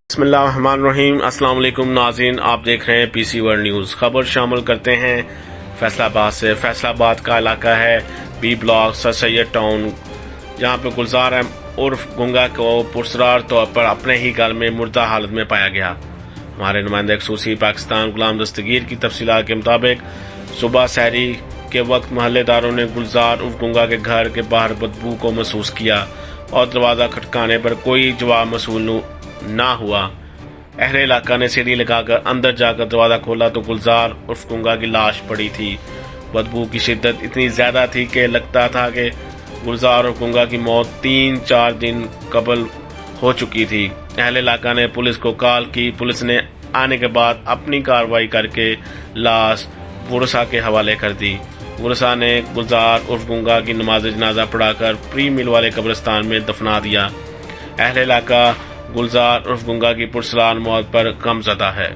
بسم اللہ الرحمن الرحیم۔ السلام علیکم ناظرین، آپ دیکھ رہے ہیں پی سی ورلڈ نیوز۔ خبر شامل کرتے ہیں فیصل آباد سے۔ فیصل آباد کا علاقہ ہے B block sir Syed town, جہاں پہ گلزار عرف گنگا کو پرسرار طور پر اپنے ہی گھر میں مردہ حالت میں پایا گیا۔ ہمارے نمائندہ خصوصی پاکستان غلام دستگیر کی تفصیلات کے مطابق صبح سحری کے وقت محلے داروں نے گلزار عرف گنگا کے گھر کے باہر بدبو کو محسوس کیا اور دروازہ کھٹکانے پر کوئی جواب موصول نہ ہوا۔ اہل علاقہ نے سیڑھی لگا کر اندر جا کر دروازہ کھولا تو گلزار عرف گنگا کی لاش پڑی تھی۔ بدبو کی شدت اتنی زیادہ تھی کہ لگتا تھا کہ گلزار عرف گنگا کی موت 3-4 دن قبل ہو چکی تھی۔ اہل علاقہ نے پولیس کو کال کی۔ پولیس نے آنے کے بعد اپنی کارروائی کر کے لاش ورثاء کے حوالے کر دی۔ ورثاء نے گلزار عرف گنگا کی نماز جنازہ پڑھا کر پری مل والے قبرستان میں دفنا دیا۔ اہل علاقہ گلزار عرف گنگا کی پرسرار موت پر غم زدہ ہے۔